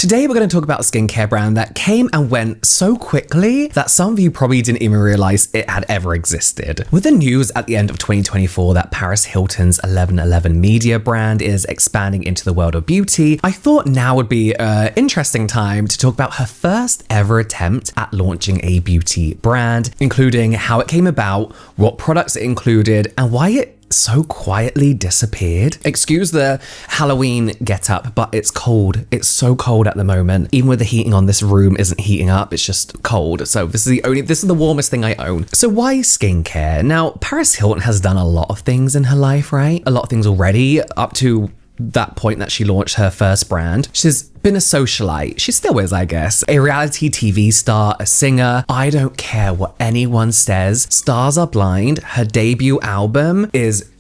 Today we're going to talk about a skincare brand that came and went so quickly that some of you probably didn't even realize it had ever existed. With the news at the end of 2024 that Paris Hilton's 1111 media brand is expanding into the world of beauty, I thought now would be an interesting time to talk about her first ever attempt at launching a beauty brand, including how it came about, what products it included, and why it so quietly disappeared. Excuse the Halloween getup, but it's cold. It's so cold at the moment. Even with the heating on, this room isn't heating up. It's just cold. So this is the warmest thing I own. So why skincare? Now, Paris Hilton has done a lot of things in her life, right? A lot of things already up to that point that she launched her first brand. She's been a socialite. She still is, I guess. A reality TV star, a singer. I don't care what anyone says. Stars Are Blind. Her debut album is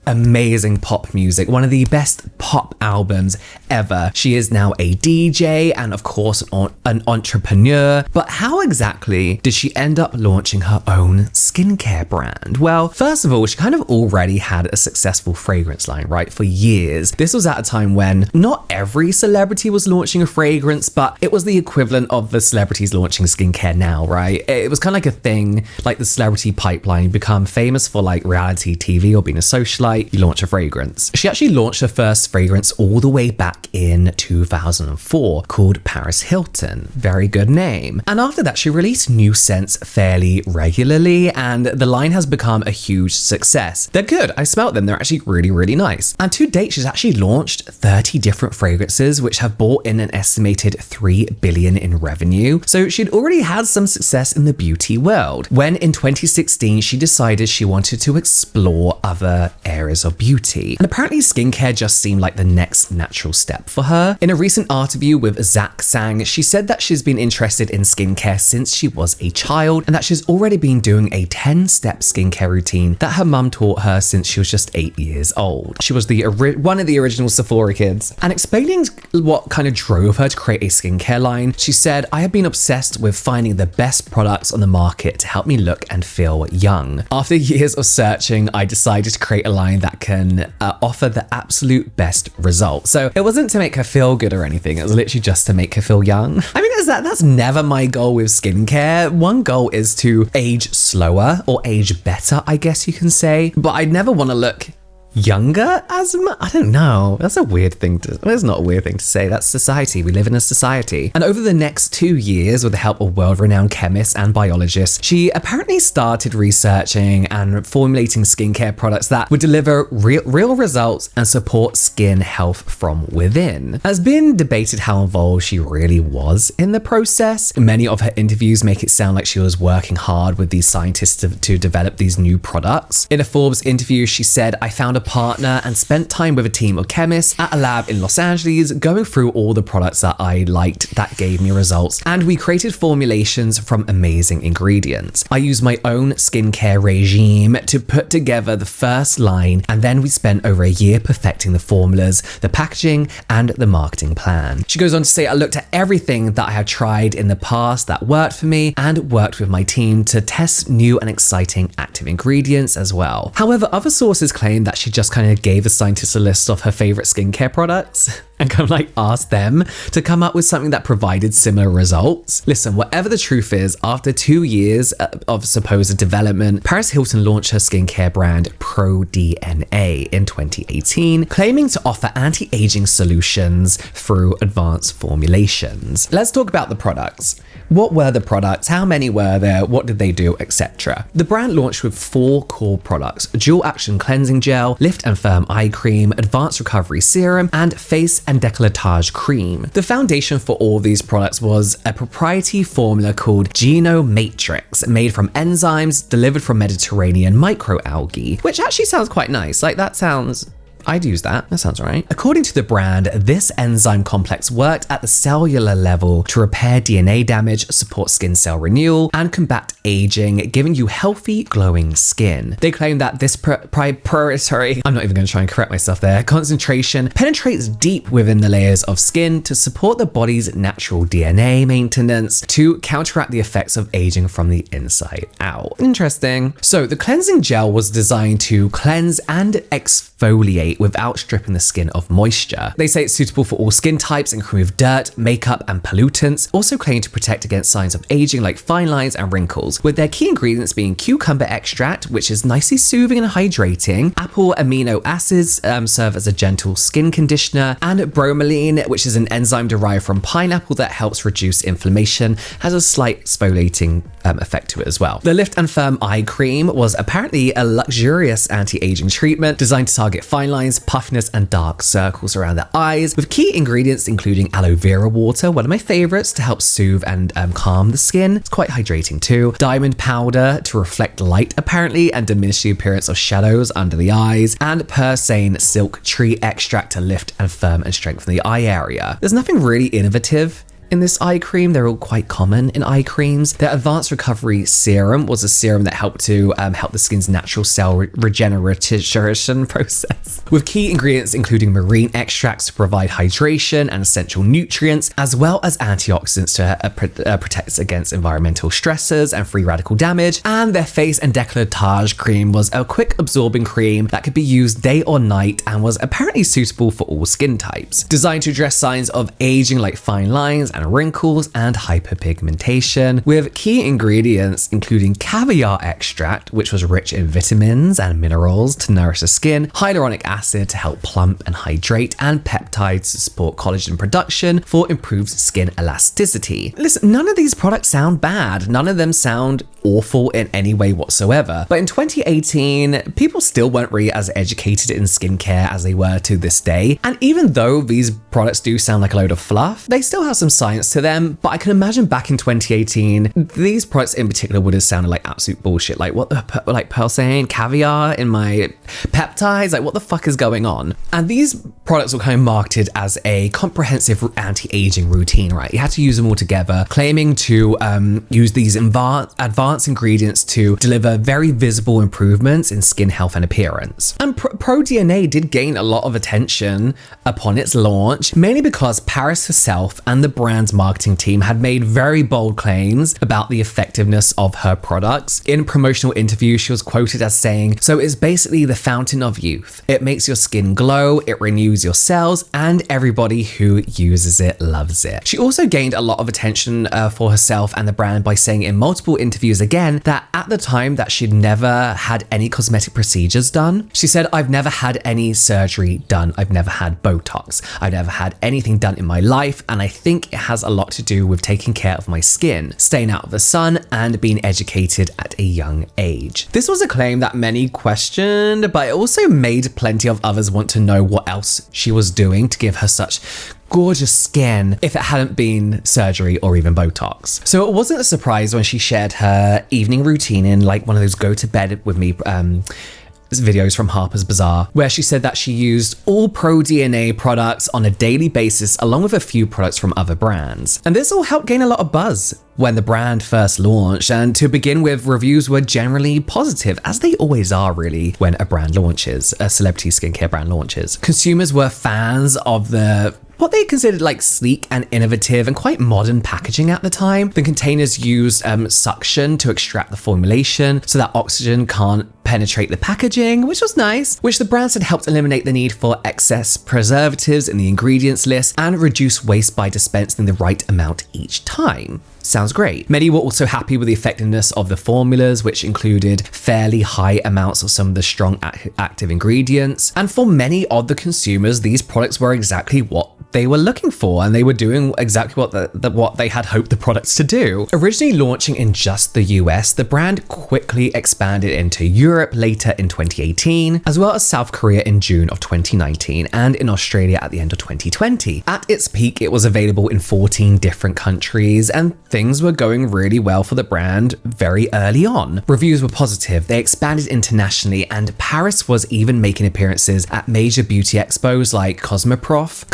amazing pop music, one of the best pop albums ever. She is now a DJ and of course an entrepreneur, but how exactly did she end up launching her own skincare brand? Well, first of all, she kind of already had a successful fragrance line, right, for years. This was at a time when not every celebrity was launching a fragrance, but it was the equivalent of the celebrities launching skincare now, right? It was kind of like a thing, like the celebrity pipeline. You become famous for like reality TV or being a socialite, you launch a fragrance. She actually launched her first fragrance all the way back in 2004 called Paris Hilton. Very good name. And after that, she released new scents fairly regularly, and the line has become a huge success. They're good. I smelled them. They're actually really, really nice. And to date, she's actually launched 30 different fragrances, which have brought in an estimated $3 billion in revenue. So she'd already had some success in the beauty world when in 2016, she decided she wanted to explore other areas of beauty. And apparently skincare just seemed like the next natural step for her. In a recent interview with Zach Sang, she said that she's been interested in skincare since she was a child and that she's already been doing a 10-step skincare routine that her mum taught her since she was just 8 years old. She was one of the original Sephora kids. And explaining what kind of drove her to create a skincare line, she said, "I have been obsessed with finding the best products on the market to help me look and feel young. After years of searching, I decided to create a line that can offer the absolute best result." So it wasn't to make her feel good or anything. It was literally just to make her feel young. I mean, that's never my goal with skincare. One goal is to age slower or age better, I guess you can say. But I never want to look younger as much. I don't know. That's a weird thing to, well, it's not a weird thing to say. That's society. We live in a society. And over the next 2 years, with the help of world-renowned chemists and biologists, she apparently started researching and formulating skincare products that would deliver real results and support skin health from within. It has been debated how involved she really was in the process. Many of her interviews make it sound like she was working hard with these scientists to develop these new products. In a Forbes interview, she said, "I found a partner and spent time with a team of chemists at a lab in Los Angeles going through all the products that I liked that gave me results, and we created formulations from amazing ingredients. I used my own skincare regime to put together the first line, and then we spent over a year perfecting the formulas, the packaging, and the marketing plan." She goes on to say, "I looked at everything that I had tried in the past that worked for me and worked with my team to test new and exciting active ingredients as well." However, other sources claim that she just kind of gave the scientists a list of her favorite skincare products and kind of like asked them to come up with something that provided similar results. Listen, whatever the truth is, after 2 years of supposed development, Paris Hilton launched her skincare brand ProD.N.A in 2018, claiming to offer anti-aging solutions through advanced formulations. Let's talk about the products. What were the products? How many were there? What did they do, etc.? The brand launched with 4 core products: dual action cleansing gel, lift and firm eye cream, advanced recovery serum, and face and décolletage cream. The foundation for all of these products was a proprietary formula called Matrix, made from enzymes delivered from Mediterranean microalgae, which actually sounds quite nice. Like, that sounds I'd use that. That sounds right. According to the brand, this enzyme complex worked at the cellular level to repair DNA damage, support skin cell renewal, and combat aging, giving you healthy, glowing skin. They claim that this proprietary, I'm not even going to try and correct myself there, concentration penetrates deep within the layers of skin to support the body's natural DNA maintenance to counteract the effects of aging from the inside out. Interesting. So the cleansing gel was designed to cleanse and exfoliate day without stripping the skin of moisture. They say it's suitable for all skin types and can remove dirt, makeup, and pollutants, also claim to protect against signs of aging like fine lines and wrinkles, with their key ingredients being cucumber extract, which is nicely soothing and hydrating, apple amino acids serve as a gentle skin conditioner, and bromelain, which is an enzyme derived from pineapple that helps reduce inflammation, has a slight exfoliating effect to it as well. The Lift and Firm Eye Cream was apparently a luxurious anti-aging treatment designed to target fine lines, puffiness, and dark circles around the eyes, with key ingredients including aloe vera water, one of my favorites, to help soothe and calm the skin. It's quite hydrating too. Diamond powder to reflect light apparently and diminish the appearance of shadows under the eyes, and Persane silk tree extract to lift and firm and strengthen the eye area. There's nothing really innovative in this eye cream. They're all quite common in eye creams. Their Advanced Recovery Serum was a serum that helped to help the skin's natural cell regeneration process, with key ingredients including marine extracts to provide hydration and essential nutrients, as well as antioxidants to protect against environmental stressors and free radical damage. And their Face and Décolletage Cream was a quick absorbing cream that could be used day or night and was apparently suitable for all skin types. Designed to address signs of aging like fine lines and wrinkles and hyperpigmentation, with key ingredients including caviar extract, which was rich in vitamins and minerals to nourish the skin, hyaluronic acid to help plump and hydrate, and peptides to support collagen production for improved skin elasticity. Listen, none of these products sound bad. None of them sound awful in any way whatsoever. But in 2018, people still weren't really as educated in skincare as they were to this day. And even though these products do sound like a load of fluff, they still have some science to them. But I can imagine back in 2018, these products in particular would have sounded like absolute bullshit. Like, what the, like Persane, caviar in my peptides? Like, what the fuck is going on? And these products were kind of marketed as a comprehensive anti-aging routine, right? You had to use them all together, claiming to use these advanced ingredients to deliver very visible improvements in skin health and appearance. And ProD.N.A did gain a lot of attention upon its launch, mainly because Paris herself and the brand's marketing team had made very bold claims about the effectiveness of her products. In promotional interviews, she was quoted as saying, "So it's basically the fountain of youth. It makes your skin glow, it renews your cells, and everybody who uses it loves it." She also gained a lot of attention for herself and the brand by saying in multiple interviews again that at the time that she'd never had any cosmetic procedures done. She said, "I've never had any surgery done. I've never had Botox. I've never had anything done in my life, and I think it has a lot to do with taking care of my skin, staying out of the sun, and being educated at a young age." This was a claim that many questioned, but it also made plenty of others want to know what else she was doing to give her such gorgeous skin if it hadn't been surgery or even Botox. So it wasn't a surprise when she shared her evening routine in like one of those go to bed with me videos from Harper's Bazaar, where she said that she used all ProD.N.A products on a daily basis along with a few products from other brands. And this all helped gain a lot of buzz when the brand first launched, and to begin with, reviews were generally positive, as they always are really when a brand launches, a celebrity skincare brand launches. Consumers were fans of what they considered like sleek and innovative and quite modern packaging at the time. The containers used suction to extract the formulation so that oxygen can't penetrate the packaging, which was nice, which the brand said helped eliminate the need for excess preservatives in the ingredients list and reduce waste by dispensing the right amount each time. Sounds great. Many were also happy with the effectiveness of the formulas, which included fairly high amounts of some of the strong active ingredients. And for many of the consumers, these products were exactly what they were looking for, and they were doing exactly what they had hoped the products to do. Originally launching in just the US, the brand quickly expanded into Europe later in 2018, as well as South Korea in June of 2019, and in Australia at the end of 2020. At its peak, it was available in 14 different countries, and things were going really well for the brand very early on. Reviews were positive, they expanded internationally, and Paris was even making appearances at major beauty expos like Cosmoprof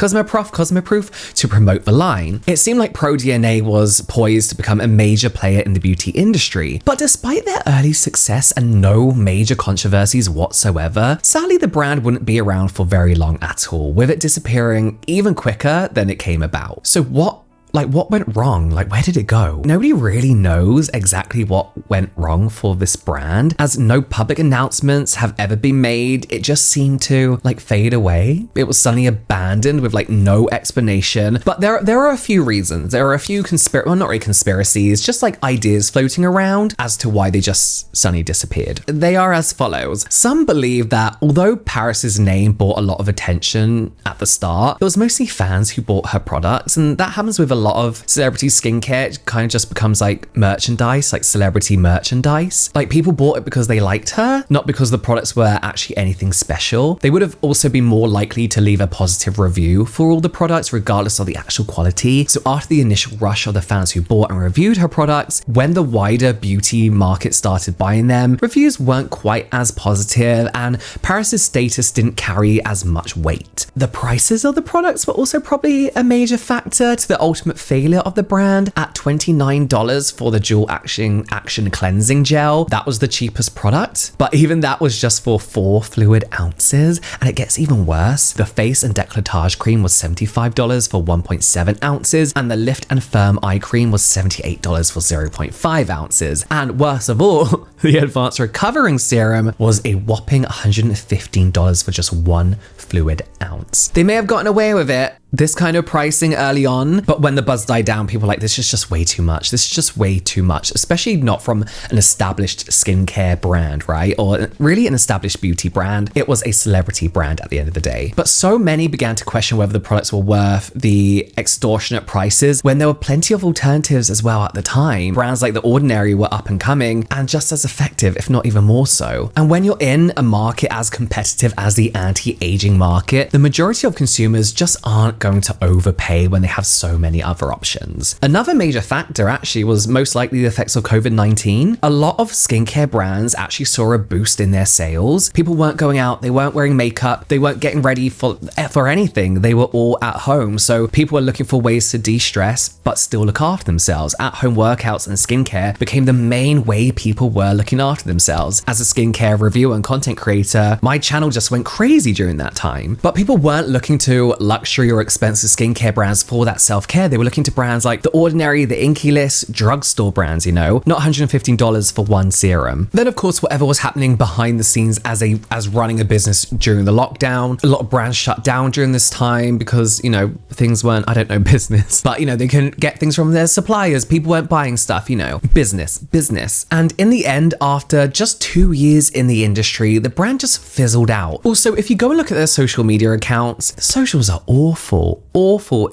to promote the line. It seemed like ProD.N.A was poised to become a major player in the beauty industry. But despite their early success and no major controversies whatsoever, sadly the brand wouldn't be around for very long at all, with it disappearing even quicker than it came about. So what Like, what went wrong? Like, where did it go? Nobody really knows exactly what went wrong for this brand, as no public announcements have ever been made. It just seemed to like fade away. It was suddenly abandoned with like no explanation. But there are a few reasons. There are a few not really conspiracies, just like ideas floating around as to why they just suddenly disappeared. They are as follows. Some believe that although Paris's name brought a lot of attention at the start, it was mostly fans who bought her products, and that happens with a lot of celebrity skincare. It kind of just becomes like merchandise, like celebrity merchandise. Like, people bought it because they liked her, not because the products were actually anything special. They would have also been more likely to leave a positive review for all the products, regardless of the actual quality. So after the initial rush of the fans who bought and reviewed her products, when the wider beauty market started buying them, reviews weren't quite as positive, and Paris's status didn't carry as much weight. The prices of the products were also probably a major factor to the ultimate failure of the brand. At $29 for the dual action cleansing gel, that was the cheapest product, but even that was just for 4 fluid ounces. And it gets even worse. The face and décolletage cream was $75 for 1.7 ounces, and the lift and firm eye cream was $78 for 0.5 ounces. And worst of all, the advanced recovering serum was a whopping $115 for just 1 fluid ounce. They may have gotten away with it, this kind of pricing early on, but when the buzz died down, people were like, this is just way too much. This is just way too much, especially not from an established skincare brand, right? Or really an established beauty brand. It was a celebrity brand at the end of the day. But so many began to question whether the products were worth the extortionate prices when there were plenty of alternatives as well at the time. Brands like The Ordinary were up and coming and just as effective, if not even more so. And when you're in a market as competitive as the anti-aging market, the majority of consumers just aren't going to overpay when they have so many other options. Another major factor actually was most likely the effects of COVID-19. A lot of skincare brands actually saw a boost in their sales. People weren't going out, they weren't wearing makeup, they weren't getting ready for anything. They were all at home. So people were looking for ways to de-stress but still look after themselves. At-home workouts and skincare became the main way people were looking after themselves. As a skincare reviewer and content creator, my channel just went crazy during that time. But people weren't looking to luxury or expensive skincare brands for that self-care. They were looking to brands like The Ordinary, the Inky List, drugstore brands, you know, not $115 for 1 serum. Then of course, whatever was happening behind the scenes as running a business during the lockdown, a lot of brands shut down during this time because, you know, things weren't, I don't know, business, but you know, they couldn't get things from their suppliers. People weren't buying stuff, you know, business. And in the end, after just 2 years in the industry, the brand just fizzled out. Also, if you go and look at their social media accounts, the socials are awful.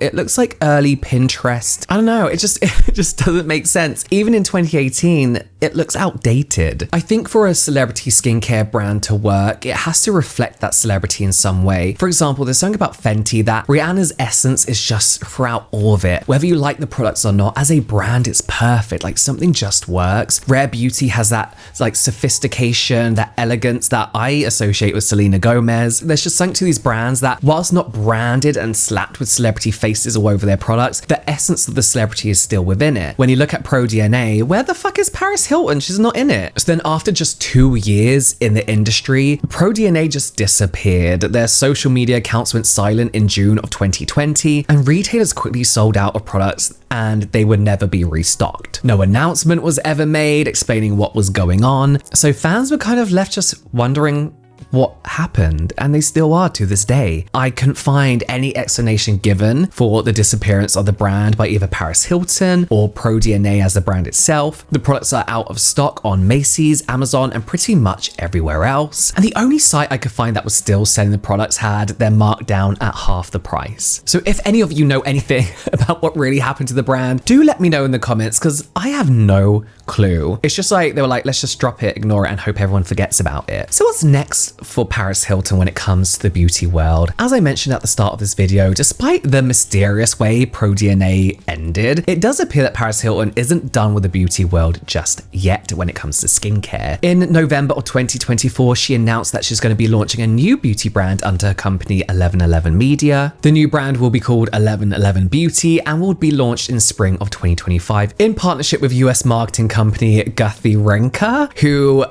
It looks like early Pinterest. I don't know, it just doesn't make sense. Even in 2018, it looks outdated. I think for a celebrity skincare brand to work, it has to reflect that celebrity in some way. For example, there's something about Fenty that Rihanna's essence is just throughout all of it. Whether you like the products or not, as a brand, it's perfect. Like, something just works. Rare Beauty has that like sophistication, that elegance that I associate with Selena Gomez. There's just something to these brands that, whilst not branded and slapped with celebrity faces all over their products, the essence of the celebrity is still within it. When you look at ProD.N.A, where the fuck is Paris Hilton? She's not in it. So then after just 2 years in the industry, ProD.N.A just disappeared. Their social media accounts went silent in June of 2020, and retailers quickly sold out of products and they would never be restocked. No announcement was ever made explaining what was going on. So fans were kind of left just wondering what happened, and they still are to this day. I couldn't find any explanation given for the disappearance of the brand by either Paris Hilton or ProD.N.A as the brand itself. The products are out of stock on Macy's, Amazon, and pretty much everywhere else. And the only site I could find that was still selling the products had them marked down at half the price. So if any of you know anything about what really happened to the brand, do let me know in the comments, because I have no clue. It's just like, they were like, let's just drop it, ignore it, and hope everyone forgets about it. So what's next for Paris Hilton when it comes to the beauty world? As I mentioned at the start of this video, despite the mysterious way ProD.N.A ended, it does appear that Paris Hilton isn't done with the beauty world just yet when it comes to skincare. In November of 2024, she announced that she's going to be launching a new beauty brand under her company 1111 Media. The new brand will be called 1111 Beauty and will be launched in spring of 2025 in partnership with US marketing company Guthy-Renker, who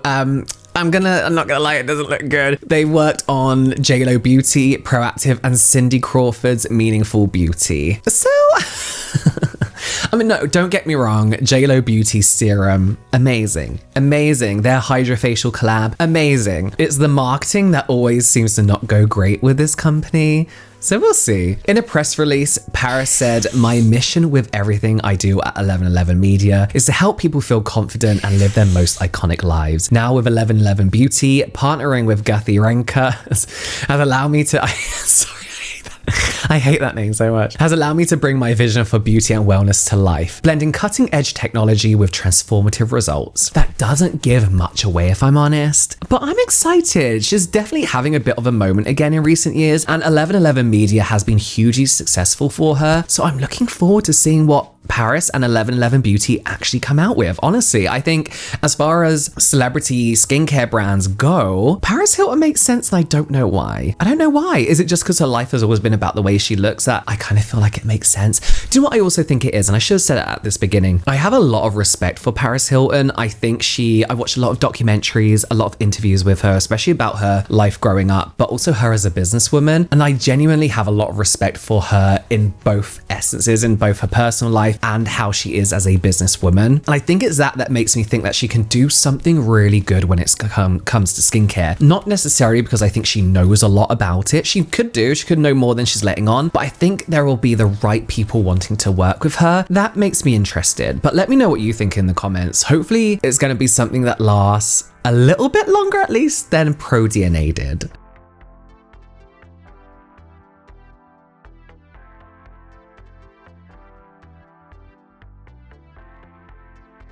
I'm not gonna lie, it doesn't look good. They worked on JLo Beauty, Proactive, and Cindy Crawford's Meaningful Beauty. So I mean, no, don't get me wrong. JLo Beauty Serum, amazing. Amazing. Their Hydrofacial collab, amazing. It's the marketing that always seems to not go great with this company. So we'll see. In a press release, Paris said, "My mission with everything I do at 1111 Media is to help people feel confident and live their most iconic lives. Now with 1111 Beauty, partnering with Gathi Renka has allowed me to..." Sorry. I hate that name so much. "Has allowed me to bring my vision for beauty and wellness to life, blending cutting-edge technology with transformative results." That doesn't give much away, if I'm honest, but I'm excited. She's definitely having a bit of a moment again in recent years, and 1111 Media has been hugely successful for her, so I'm looking forward to seeing what Paris and 1111 Beauty actually come out with. Honestly, I think as far as celebrity skincare brands go, Paris Hilton makes sense, and I don't know why. I don't know why. Is it just because her life has always been about the way she looks that I kind of feel like it makes sense? Do you know what I also think it is? And I should have said it at this beginning. I have a lot of respect for Paris Hilton. I think I watched a lot of documentaries, a lot of interviews with her, especially about her life growing up, but also her as a businesswoman. And I genuinely have a lot of respect for her in both essences, in both her personal life and how she is as a businesswoman. And I think it's that makes me think that she can do something really good when it comes to skincare. Not necessarily because I think she knows a lot about it. She could know more than she's letting on, but I think there will be the right people wanting to work with her. That makes me interested. But let me know what you think in the comments. Hopefully it's going to be something that lasts a little bit longer at least than ProD.N.A did.